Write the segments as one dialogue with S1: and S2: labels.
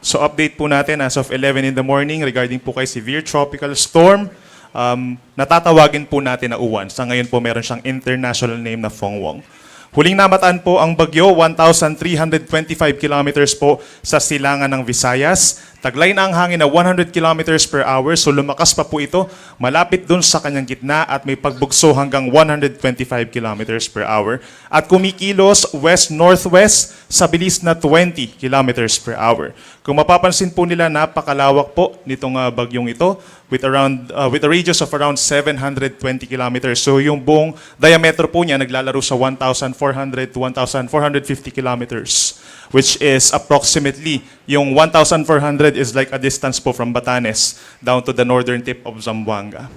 S1: So update po natin as of 11 in the morning regarding po kay severe tropical storm. Natatawagin po natin na Uwan. Sa ngayon po meron siyang international name na Fongwong. Huling namataan po ang bagyo, 1,325 kilometers po sa silangan ng Visayas. Taglay na ang hangin na 100 kilometers per hour, so lumakas pa po ito, malapit dun sa kanyang gitna at may pagbugso hanggang 125 kilometers per hour. At kumikilos west-northwest sa bilis na 20 kilometers per hour. Kung mapapansin po nila, napakalawak po nitong bagyong ito with a radius of around 720 kilometers. So yung buong diameter po niya naglalaro sa 1,400 to 1,450 kilometers, which is approximately yung 1,400 is like a distance po from Batanes down to the northern tip of Zamboanga.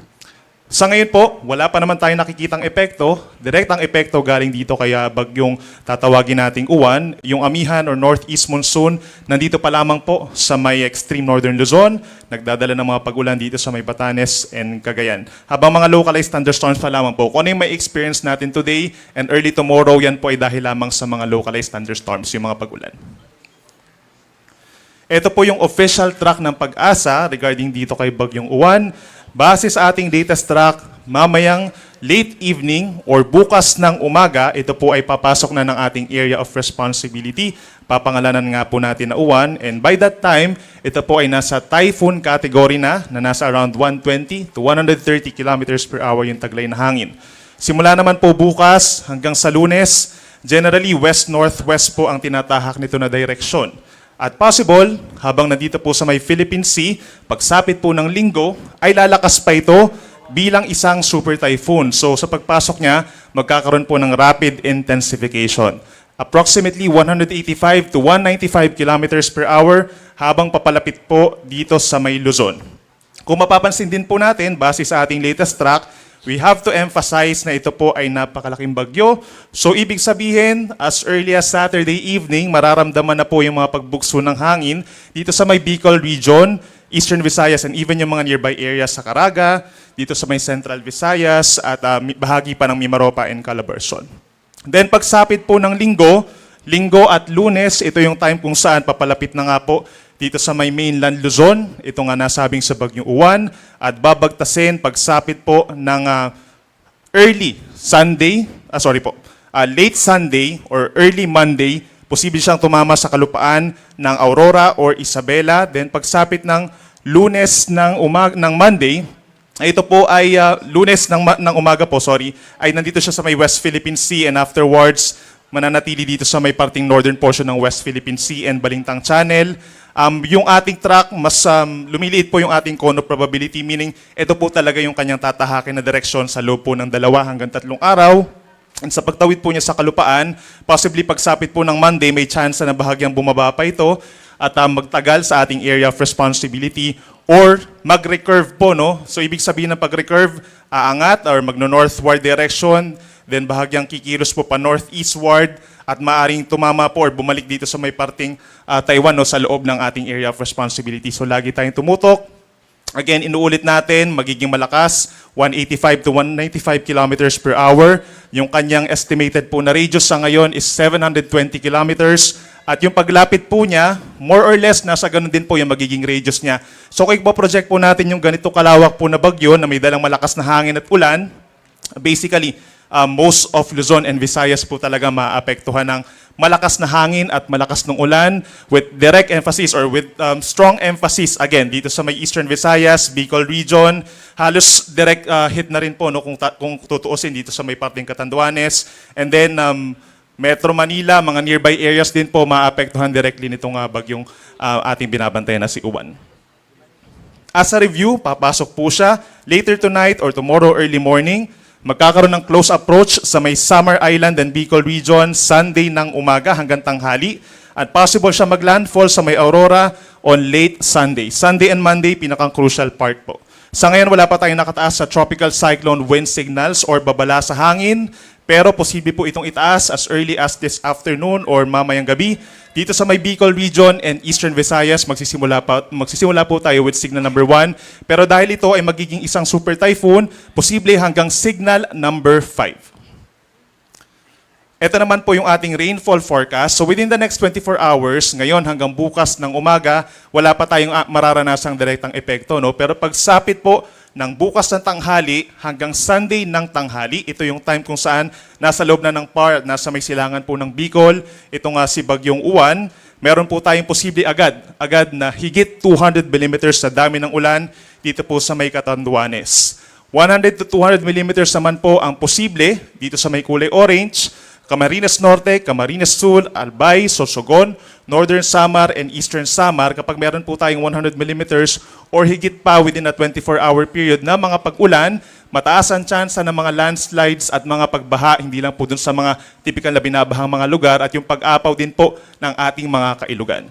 S1: Sa ngayon po, wala pa naman tayong nakikitang epekto. Direktang epekto galing dito kaya bagyong tatawagin nating Uwan. Yung amihan or northeast monsoon, nandito pa lamang po sa may extreme northern Luzon. Nagdadala ng mga pag-ulan dito sa may Batanes and Cagayan. Habang mga localized thunderstorms pa lamang po. Kung ano yung may experience natin today and early tomorrow, yan po ay dahil lamang sa mga localized thunderstorms, yung mga pag-ulan. Ito po yung official track ng Pag-asa regarding dito kay bagyong Uwan. Base sa ating latest track, mamayang late evening or bukas ng umaga, ito po ay papasok na ng ating area of responsibility. Papangalanan nga po natin na Uwan. And by that time, ito po ay nasa typhoon category na nasa around 120 to 130 kilometers per hour yung taglay na hangin. Simula naman po bukas hanggang sa Lunes, generally west-northwest po ang tinatahak nito na direksyon. At possible, habang nandito po sa may Philippine Sea, pagsapit po ng Linggo, ay lalakas pa ito bilang isang super typhoon. So sa pagpasok niya, magkakaroon po ng rapid intensification. Approximately 185 to 195 kilometers per hour habang papalapit po dito sa may Luzon. Kung mapapansin din po natin, base sa ating latest track, we have to emphasize na ito po ay napakalaking bagyo. So ibig sabihin, as early as Saturday evening, mararamdaman na po yung mga pagbugso ng hangin dito sa may Bicol region, Eastern Visayas, and even yung mga nearby areas sa Caraga, dito sa may Central Visayas, at bahagi pa ng Mimaropa and Calabarzon. Then pagsapit po ng Linggo at Lunes, ito yung time kung saan papalapit na nga po dito sa may mainland Luzon, ito nga nasabing sa bagyong Uwan, at babagtasin pagsapit po ng late Sunday or early Monday, posible siyang tumama sa kalupaan ng Aurora or Isabela. Then pagsapit ng Lunes ng Monday, ito po ay Lunes ng umaga po, ay nandito siya sa may West Philippine Sea and afterwards mananatili dito sa may parting northern portion ng West Philippine Sea and Balintang Channel. Yung ating track, mas lumiliit po yung ating cone of probability, meaning ito po talaga yung kanyang tatahakin na direksyon sa loob po ng 2 hanggang 3 araw. And sa pagtawid po niya sa kalupaan, possibly pagsapit po ng Monday, may chance na bahagyang bumaba pa ito at magtagal sa ating area of responsibility or mag-recurve po, no? So ibig sabihin ng pag-recurve, aangat or magno-northward direction, then bahagyang kikilos po pa northeastward at maaring tumama po or bumalik dito sa may parting Taiwan, no, sa loob ng ating area of responsibility. So lagi tayong tumutok. Again, inuulit natin, magiging malakas, 185 to 195 kilometers per hour. Yung kanyang estimated po na radius sa ngayon is 720 kilometers. At yung paglapit po niya, more or less, nasa ganun din po yung magiging radius niya. So kung ipo-project po natin yung ganito kalawak po na bagyo na may dalang malakas na hangin at ulan, basically, most of Luzon and Visayas po talaga maapektuhan ng malakas na hangin at malakas ng ulan with direct emphasis or with strong emphasis again dito sa may Eastern Visayas, Bicol region. Halos direct hit na rin po, no, kung tutuusin dito sa may parting Catanduanes. And then Metro Manila, mga nearby areas din po maapektuhan directly nitong bagyong ating binabantayan na si Uwan. As a review, papasok po siya later tonight or tomorrow early morning. Magkakaroon ng close approach sa may Samar Island and Bicol region Sunday ng umaga hanggang tanghali. At possible siya maglandfall sa may Aurora on late Sunday. Sunday and Monday, pinakang crucial part po. Sa ngayon, wala pa tayong nakataas sa tropical cyclone wind signals or babala sa hangin. Pero posible po itong itaas as early as this afternoon or mamayang gabi. Dito sa may Bicol region and Eastern Visayas, magsisimula po tayo with signal number 1. Pero dahil ito ay magiging isang super typhoon, posible hanggang signal number 5. Ito naman po yung ating rainfall forecast. So within the next 24 hours, ngayon hanggang bukas ng umaga, wala pa tayong mararanasang direktang epekto. No? Pero pagsapit po ng bukas ng tanghali hanggang Sunday ng tanghali, ito yung time kung saan nasa loob na ng PAR, nasa may silangan po ng Bicol, itong si Bagyong Uwan, meron po tayong posible agad na higit 200 millimeters sa dami ng ulan dito po sa may Catanduanes. 100 to 200 millimeters naman po ang posible dito sa may kulay orange, Camarines Norte, Camarines Sur, Albay, Sorsogon, Northern Samar, and Eastern Samar kapag meron po tayong 100 millimeters or higit pa within a 24-hour period na mga pag-ulan, mataas ang tsansa ng mga landslides at mga pagbaha, hindi lang po dun sa mga typical na binabahang mga lugar at yung pag-apaw din po ng ating mga kailugan.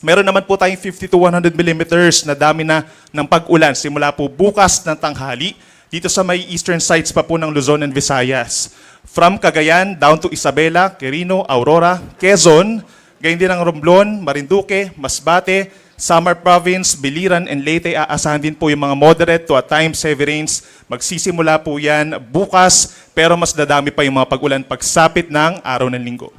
S1: Meron naman po tayong 50 to 100 millimeters na dami na ng pag-ulan simula po bukas ng tanghali dito sa may eastern sides pa po ng Luzon and Visayas. From Cagayan down to Isabela, Quirino, Aurora, Quezon, gayon din ang Romblon, Marinduque, Masbate, Samar Province, Biliran, and Leyte. Aasahan din po yung mga moderate to at times heavy rains. Magsisimula po yan bukas, pero mas dadami pa yung mga pag-ulan pagsapit ng araw ng linggo.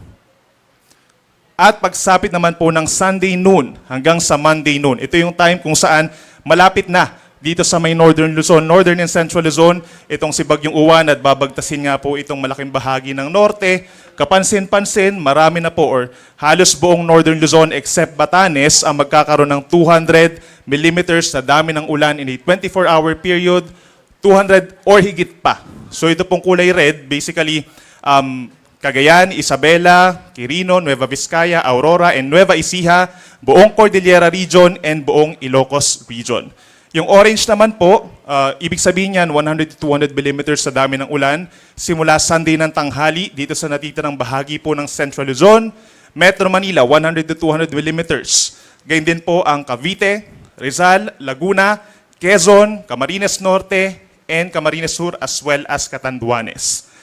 S1: At pagsapit naman po ng Sunday noon hanggang sa Monday noon. Ito yung time kung saan malapit na dito sa may Northern Luzon, Northern and Central Luzon, itong si Bagyong Uwan at babagtasin nga po itong malaking bahagi ng norte. Kapansin-pansin, marami na po or halos buong Northern Luzon except Batanes ang magkakaroon ng 200 millimeters na dami ng ulan in a 24-hour period, 200 or higit pa. So ito pong kulay red, basically Cagayan, Isabela, Quirino, Nueva Vizcaya, Aurora, and Nueva Ecija, buong Cordillera Region, and buong Ilocos Region. Yung orange naman po, ibig sabihin yan, 100 to 200 millimeters sa dami ng ulan, simula Sunday ng tanghali, dito sa natitirang bahagi po ng Central Luzon, Metro Manila, 100 to 200 millimeters. Gayun din po ang Cavite, Rizal, Laguna, Quezon, Camarines Norte, and Camarines Sur, as well as Catanduanes.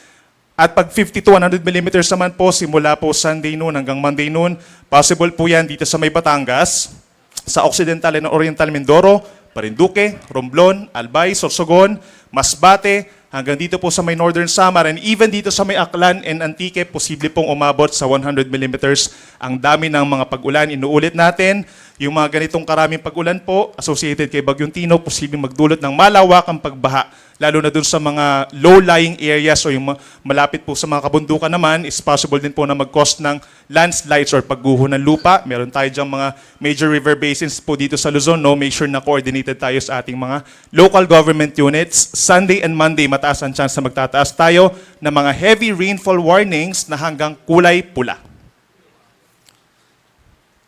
S1: At pag 50 to 100 millimeters naman po, simula po Sunday noon hanggang Monday noon, possible po yan dito sa may Batangas, sa Occidental and Oriental Mindoro, Marinduque, Romblon, Albay, Sorsogon, Masbate, hanggang dito po sa may Northern Samar, and even dito sa may Aklan and Antique, posible pong umabot sa 100 millimeters ang dami ng mga pag-ulan. Inuulit natin, yung mga ganitong karaming pag-ulan po, associated kay Bagyong Tino, posibleng magdulot ng malawakang pagbaha, lalo na dun sa mga low-lying areas o yung malapit po sa mga kabundukan naman, is possible din po na mag-cause ng landslides or pagguho ng lupa. Meron tayo diyang mga major river basins po dito sa Luzon, no? Make sure na coordinated tayo sa ating mga local government units. Sunday and Monday, mataas ang chance na magtataas tayo ng mga heavy rainfall warnings na hanggang kulay pula.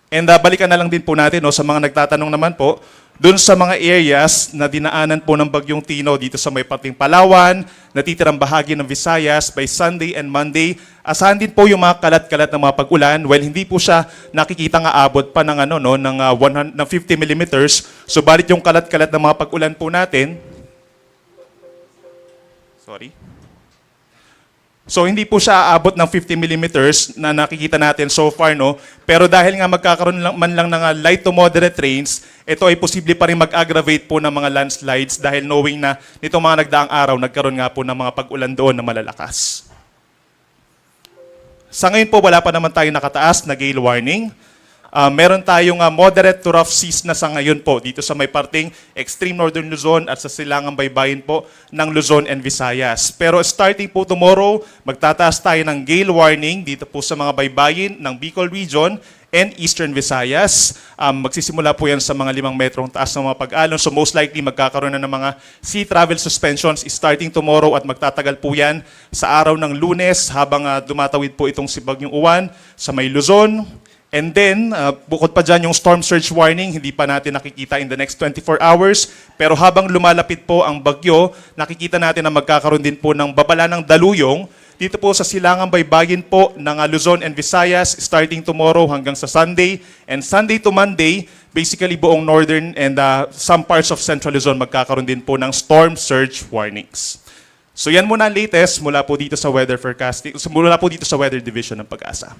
S1: And balikan na lang din po natin, no, sa mga nagtatanong naman po, dun sa mga areas na dinaanan po ng Bagyong Tino dito sa may pating Palawan, natitirang bahagi ng Visayas, by Sunday and Monday, asahan din po yung mga kalat-kalat ng mga pag-ulan. Well, hindi po siya nakikita nga abot pa ng, ng 50 millimeters. So, balit yung kalat-kalat ng mga pag-ulan po natin, So hindi po siya aabot ng 50 millimeters na nakikita natin so far, no? Pero dahil nga magkakaroon man lang ng light to moderate rains, ito ay posible pa rin mag-aggravate po ng mga landslides dahil knowing na nitong mga nagdaang araw, nagkaroon nga po ng mga pag-ulan doon na malalakas. Sa ngayon po, wala pa naman tayong nakataas na gale warning. Meron tayong moderate to rough seas na sa ngayon po dito sa may parting extreme northern Luzon at sa silangang baybayin po ng Luzon and Visayas. Pero starting po tomorrow, magtataas tayo ng gale warning dito po sa mga baybayin ng Bicol Region and Eastern Visayas. Magsisimula po yan sa mga 5 metrong taas ng mga pag-alon. So most likely magkakaroon na ng mga sea travel suspensions starting tomorrow at magtatagal po yan sa araw ng Lunes habang dumatawid po itong si Bagyong Uwan sa may Luzon. And then, bukod pa dyan yung storm surge warning, hindi pa natin nakikita in the next 24 hours. Pero habang lumalapit po ang bagyo, nakikita natin na magkakaroon din po ng babala ng daluyong dito po sa silangang baybayin po ng Luzon and Visayas starting tomorrow hanggang sa Sunday. And Sunday to Monday, basically buong northern and some parts of Central Luzon magkakaroon din po ng storm surge warnings. So yan muna ang latest mula po dito sa weather forecasting, mula po dito sa Weather Division ng Pag-asa.